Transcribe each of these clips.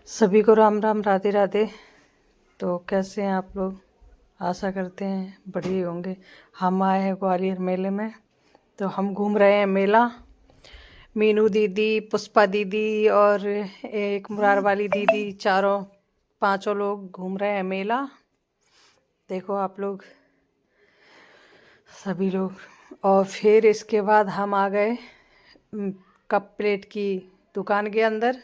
सभी को राम राम, राधे राधे। तो कैसे हैं आप लोग? आशा करते हैं बढ़िया होंगे। हम आए हैं ग्वालियर मेले में, तो हम घूम रहे हैं मेला। मीनू दीदी, पुष्पा दीदी और एक मुरार वाली दीदी, चारों पांचों लोग घूम रहे हैं मेला। देखो आप लोग, सभी लोग। और फिर इसके बाद हम आ गए कप प्लेट की दुकान के अंदर।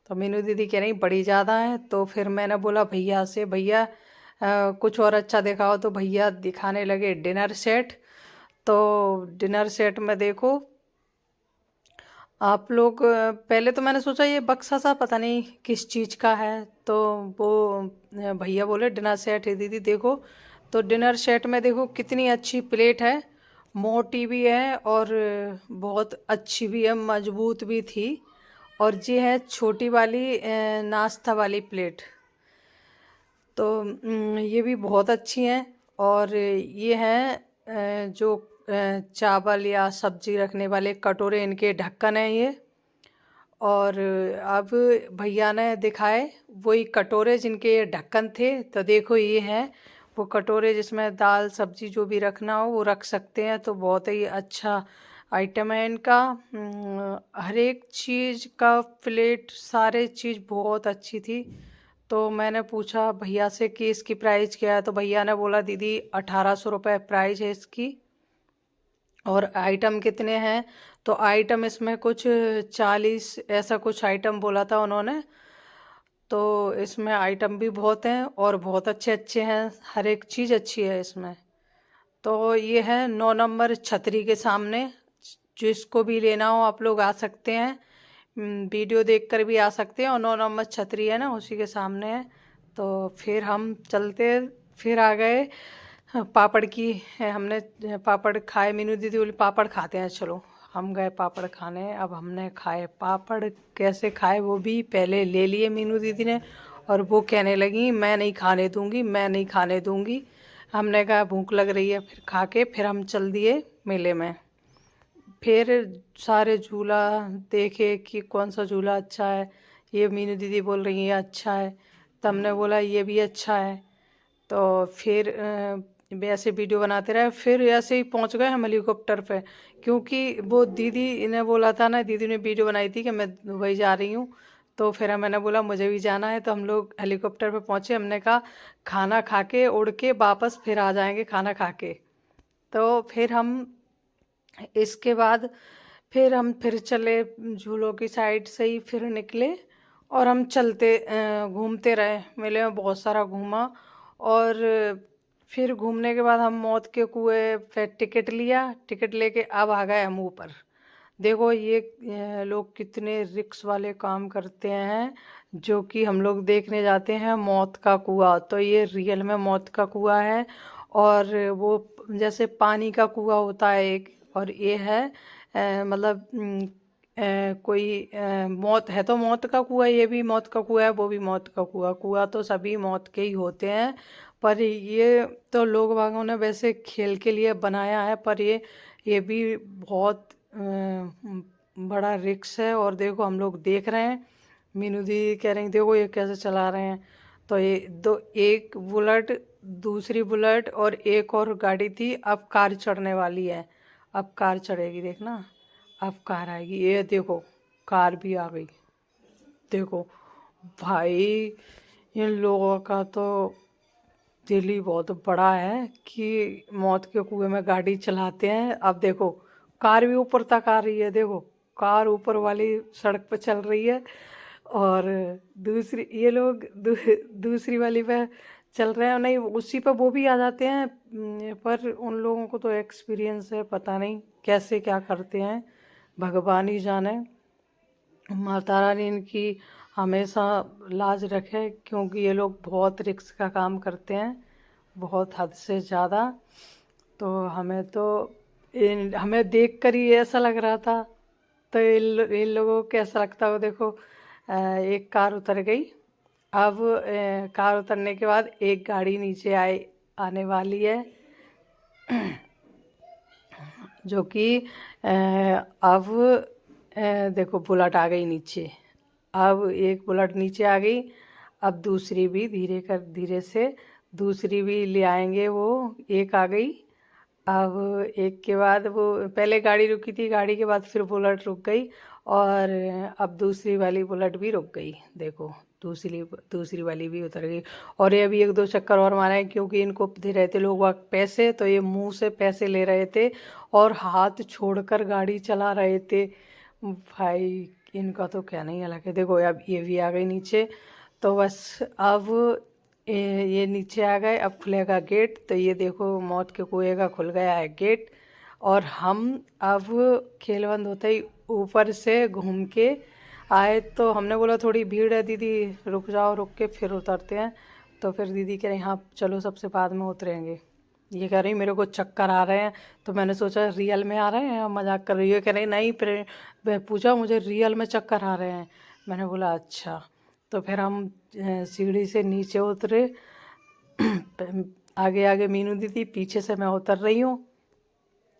तो मीनू दीदी कह रही बड़ी ज़्यादा है, तो फिर मैंने बोला भैया से, भैया कुछ और अच्छा दिखाओ। तो भैया दिखाने लगे डिनर सेट। तो डिनर सेट में देखो आप लोग, पहले तो मैंने सोचा ये बक्सा सा पता नहीं किस चीज़ का है। तो वो भैया बोले डिनर सेट है दीदी देखो। तो डिनर सेट में देखो कितनी अच्छी प्लेट है, मोटी भी है और बहुत अच्छी भी है, मजबूत भी थी। और ये है छोटी वाली नाश्ता वाली प्लेट। तो ये भी बहुत अच्छी हैं। और ये हैं जो चावल या सब्जी रखने वाले कटोरे, इनके ढक्कन हैं ये। और अब भैया ने दिखाए वही कटोरे जिनके ये ढक्कन थे। तो देखो ये हैं वो कटोरे जिसमें दाल सब्जी जो भी रखना हो वो रख सकते हैं। तो बहुत ही अच्छा आइटम है इनका। हर एक चीज़ का प्लेट, सारे चीज़ बहुत अच्छी थी। तो मैंने पूछा भैया से कि इसकी प्राइस क्या है। तो भैया ने बोला दीदी 1800 रुपये प्राइस है इसकी। और आइटम कितने हैं? तो आइटम इसमें कुछ 40 ऐसा कुछ आइटम बोला था उन्होंने। तो इसमें आइटम भी बहुत हैं और बहुत अच्छे अच्छे हैं, हर एक चीज़ अच्छी है इसमें। तो ये है 9 नंबर छतरी के सामने। जिसको भी लेना हो आप लोग आ सकते हैं, वीडियो देखकर भी आ सकते हैं। और 9 नंबर छतरी है ना, उसी के सामने है। तो फिर हम चलते, फिर आ गए पापड़ की हमने पापड़ खाए। मीनू दीदी बोली पापड़ खाते हैं चलो। हम गए पापड़ खाने। अब हमने खाए पापड़, कैसे खाए वो भी पहले ले लिए मीनू दीदी ने। और वो कहने लगी मैं नहीं खाने दूंगी, मैं नहीं खाने दूंगी। हमने कहा भूख लग रही है, फिर खा के फिर हम चल दिए मेले में। फिर सारे झूला देखे कि कौन सा झूला अच्छा है। ये मीनू दीदी बोल रही है अच्छा है, तो हमने बोला ये भी अच्छा है। तो फिर वैसे वीडियो बनाते रहे। फिर ऐसे ही पहुंच गए हम हेलीकॉप्टर पे, क्योंकि वो दीदी ने बोला था ना, दीदी ने वीडियो बनाई थी कि मैं दुबई जा रही हूँ। तो फिर मैंने बोला मुझे भी जाना है। तो हम लोग हेलीकॉप्टर पे पहुंचे। हमने कहा खाना खा के उड़ के वापस फिर आ जाएंगे खाना खा के। तो फिर हम इसके बाद फिर चले झूलों की साइड से ही फिर निकले। और हम चलते घूमते रहे, मेले में बहुत सारा घूमा। और फिर घूमने के बाद हम मौत के कुएं पे टिकट लिया। टिकट लेके अब आ गए हम ऊपर। देखो ये लोग कितने रिक्स वाले काम करते हैं, जो कि हम लोग देखने जाते हैं मौत का कुआं। तो ये रियल में मौत का कुआं है। और वो जैसे पानी का कुआं होता है एक, और ये है मतलब कोई मौत है तो मौत का कुआं, ये भी मौत का कुआं है, वो भी मौत का कुआं। कुआं तो सभी मौत के ही होते हैं, पर ये तो लोग बागों ने वैसे खेल के लिए बनाया है। पर ये भी बहुत बड़ा रिक्स है। और देखो हम लोग देख रहे हैं, मीनू दी कह रही देखो ये कैसे चला रहे हैं। तो ये दो, एक बुलेट, दूसरी बुलेट और एक और गाड़ी थी। अब कार चढ़ने वाली है, अब कार चढ़ेगी देखना। अब कार आएगी, ये देखो कार भी आ गई। देखो भाई, इन लोगों का तो दिल ही बहुत बड़ा है कि मौत के कुएं में गाड़ी चलाते हैं। अब देखो कार भी ऊपर तक आ रही है, देखो कार ऊपर वाली सड़क पर चल रही है। और दूसरी ये लोग दूसरी वाली पे चल रहे हैं, नहीं उसी पे वो भी आ जाते हैं। पर उन लोगों को तो एक्सपीरियंस है, पता नहीं कैसे क्या करते हैं, भगवान ही जाने। माता रानी इनकी हमेशा लाज रखे, क्योंकि ये लोग बहुत रिस्क का काम करते हैं, बहुत हद से ज़्यादा। तो हमें देख कर ही ऐसा लग रहा था। तो इन लोगों को कैसा लगता हो देखो। एक कार उतर गई। अब कार उतरने के बाद एक गाड़ी नीचे आने वाली है, जो कि अब देखो बुलेट आ गई नीचे। अब एक बुलेट नीचे आ गई, अब दूसरी भी धीरे से दूसरी भी ले आएंगे। वो एक आ गई। अब एक के बाद वो पहले गाड़ी रुकी थी, गाड़ी के बाद फिर बुलेट रुक गई, और अब दूसरी वाली बुलेट भी रुक गई। देखो दूसरी दूसरी वाली भी उतर गई। और ये अभी एक दो चक्कर और मारे हैं, क्योंकि इनको दे रहे थे लोग वक्त पैसे, तो ये मुंह से पैसे ले रहे थे और हाथ छोड़कर गाड़ी चला रहे थे। भाई इनका तो क्या नहीं अलग है। देखो अब ये भी आ गई नीचे। तो बस अब ये नीचे आ गए। अब खुलेगा गेट, तो ये देखो मौत के कुएं का खुल गया है गेट। और हम अब खेल बंद होते ही ऊपर से घूम के आए, तो हमने बोला थोड़ी भीड़ है दीदी, रुक जाओ, रुक के फिर उतरते हैं। तो फिर दीदी कह रही हाँ चलो सबसे बाद में उतरेंगे। ये कह रही मेरे को चक्कर आ रहे हैं। तो मैंने सोचा रियल में आ रहे हैं या मजाक कर रही है। कह रही नहीं, फिर मैं पूछा मुझे रियल में चक्कर आ रहे हैं। मैंने बोला अच्छा। तो फिर हम सीढ़ी से नीचे उतरे। आगे आगे मीनू दीदी, पीछे से मैं उतर रही हूँ।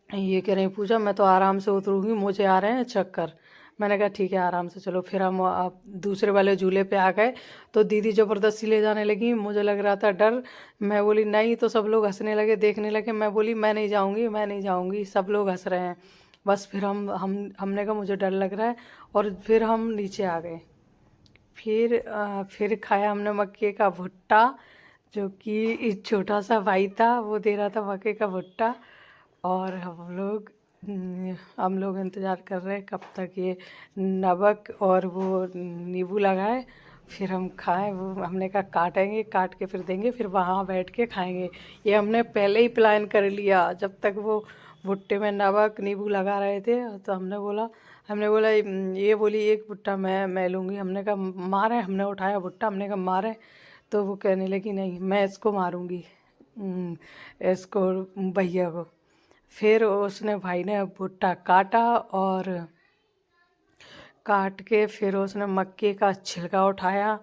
ये कह रही पूजा मैं तो आराम से उतरूँगी, मुझे आ रहे हैं चक्कर। मैंने कहा ठीक है आराम से चलो। फिर हम आप दूसरे वाले झूले पे आ गए, तो दीदी ज़बरदस्ती ले जाने लगी। मुझे लग रहा था डर। मैं बोली नहीं, तो सब लोग हंसने लगे, देखने लगे। मैं बोली मैं नहीं जाऊँगी, मैं नहीं जाऊँगी, सब लोग हंस रहे हैं। बस फिर हमने कहा मुझे डर लग रहा है, और फिर हम नीचे आ गए। फिर खाया हमने मक्के का भुट्टा, जो कि छोटा सा भाई था वो दे रहा था मक्के का भुट्टा। और हम लोग इंतज़ार कर रहे हैं कब तक ये नमक और वो नींबू लगाए, फिर हम खाएं। वो हमने कहा काटेंगे, काट के फिर देंगे, फिर वहाँ बैठ के खाएंगे। ये हमने पहले ही प्लान कर लिया, जब तक वो भुट्टे में नमक नींबू लगा रहे थे। तो हमने बोला ये बोली एक भुट्टा मैं लूँगी। हमने कहा मारे, हमने उठाया भुट्टा, हमने कहा मारे। तो वो कहने लगी नहीं मैं इसको मारूंगी, इसको भैया को। फिर उसने भाई ने भुट्टा काटा, और काट के फिर उसने मक्के का छिलका उठाया।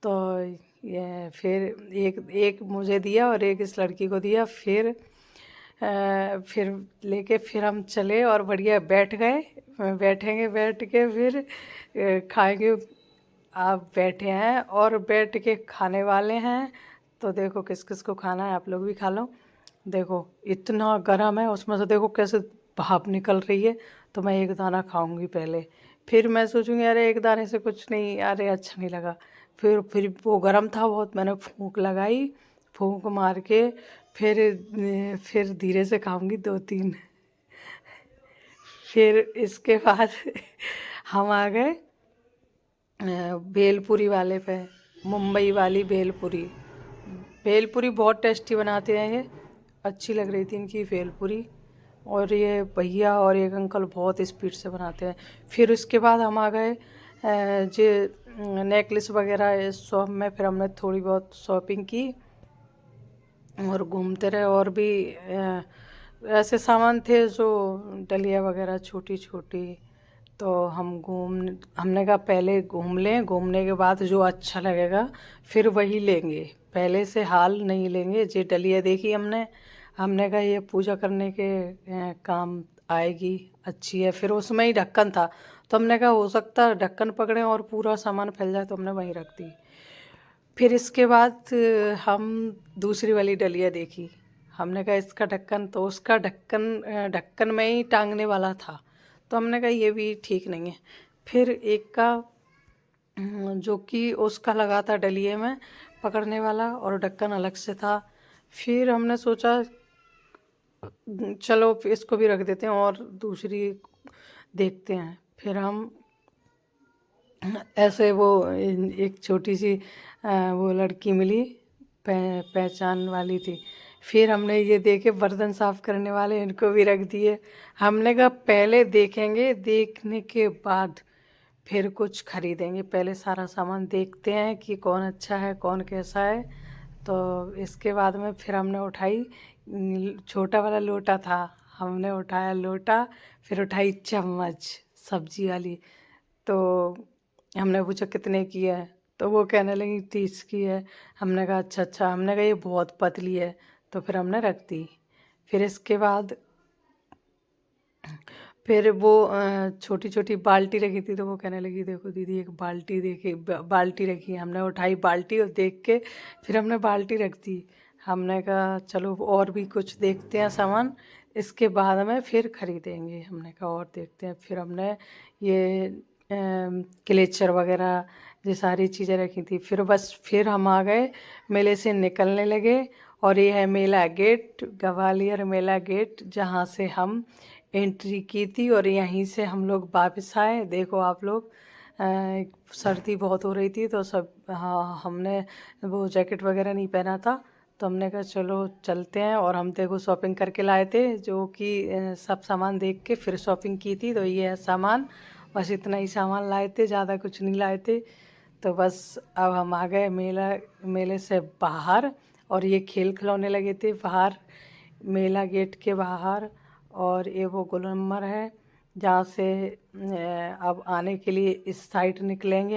तो ये फिर एक एक मुझे दिया और एक इस लड़की को दिया। फिर लेके फिर हम चले और बढ़िया बैठ गए। बैठेंगे, बैठ के फिर खाएंगे। आप बैठे हैं और बैठ के खाने वाले हैं। तो देखो किस किस को खाना है, आप लोग भी खा लो। देखो इतना गर्म है, उसमें से देखो कैसे भाप निकल रही है। तो मैं एक दाना खाऊंगी पहले, फिर मैं सोचूंगी अरे एक दाने से कुछ नहीं, अरे अच्छा नहीं लगा। फिर वो गर्म था बहुत, मैंने फूंक लगाई, फूंक मार के फिर धीरे से खाऊंगी दो तीन। फिर इसके बाद हम आ गए भेलपुरी वाले पे। मुंबई वाली भेलपुरी। भेलपुरी बहुत टेस्टी बनाते हैं ये, अच्छी लग रही थी इनकी भेलपुरी। और ये भैया और एक अंकल बहुत स्पीड से बनाते हैं। फिर उसके बाद हम आ गए जे नेकलेस वगैरह इस शॉप में। फिर हमने थोड़ी बहुत शॉपिंग की और घूमते रहे। और भी ऐसे सामान थे जो डलिया वगैरह छोटी छोटी। तो हमने कहा पहले घूम लें, घूमने के बाद जो अच्छा लगेगा फिर वही लेंगे, पहले से हाल नहीं लेंगे। जे डलिया देखी हमने कहा ये पूजा करने के काम आएगी, अच्छी है। फिर उसमें ही ढक्कन था, तो हमने कहा हो सकता है ढक्कन पकड़े और पूरा सामान फैल जाए, तो हमने वहीं रख दी। फिर इसके बाद हम दूसरी वाली डलिया देखी। हमने कहा इसका ढक्कन, तो उसका ढक्कन में ही टांगने वाला था। तो हमने कहा ये भी ठीक नहीं है। फिर एक का जो कि उसका लगा था डलिए में पकड़ने वाला, और ढक्कन अलग से था। फिर हमने सोचा चलो इसको भी रख देते हैं और दूसरी देखते हैं। फिर हम ऐसे वो एक छोटी सी वो लड़की मिली, पहचान वाली थी। फिर हमने ये देखे बर्तन साफ करने वाले, इनको भी रख दिए। हमने कहा पहले देखेंगे, देखने के बाद फिर कुछ खरीदेंगे, पहले सारा सामान देखते हैं कि कौन अच्छा है कौन कैसा है। तो इसके बाद में फिर हमने उठाई, छोटा वाला लोटा था, हमने उठाया लोटा। फिर उठाई चम्मच सब्जी वाली। तो हमने पूछा कितने की है, तो वो कहने लगी 30 की है। हमने कहा अच्छा अच्छा, हमने कहा ये बहुत पतली है, तो फिर हमने रख दी। फिर इसके बाद फिर वो छोटी छोटी बाल्टी रखी थी, तो वो कहने लगी देखो दीदी एक बाल्टी देखी, बाल्टी रखी है। हमने उठाई बाल्टी और देख के फिर हमने बाल्टी रख दी। हमने कहा चलो और भी कुछ देखते हैं सामान, इसके बाद में फिर खरीदेंगे। हमने कहा और देखते हैं। फिर हमने ये क्लेचर वगैरह ये सारी चीज़ें रखी थी। फिर बस फिर हम आ गए, मेले से निकलने लगे। और ये है मेला गेट, ग्वालियर मेला गेट, जहाँ से हम एंट्री की थी और यहीं से हम लोग वापस आए। देखो आप लोग, सर्दी बहुत हो रही थी तो सब, हाँ, हमने वो जैकेट वगैरह नहीं पहना था, तो हमने कहा चलो चलते हैं। और हम देखो शॉपिंग करके लाए थे, जो कि सब सामान देख के फिर शॉपिंग की थी। तो ये है सामान, बस इतना ही सामान लाए थे, ज़्यादा कुछ नहीं लाए थे। तो बस अब हम आ गए मेले से बाहर, और ये खेल खिलौने लगे थे बाहर मेला गेट के बाहर। और ये वो गुलमर है जहाँ से अब आने के लिए इस साइड निकलेंगे।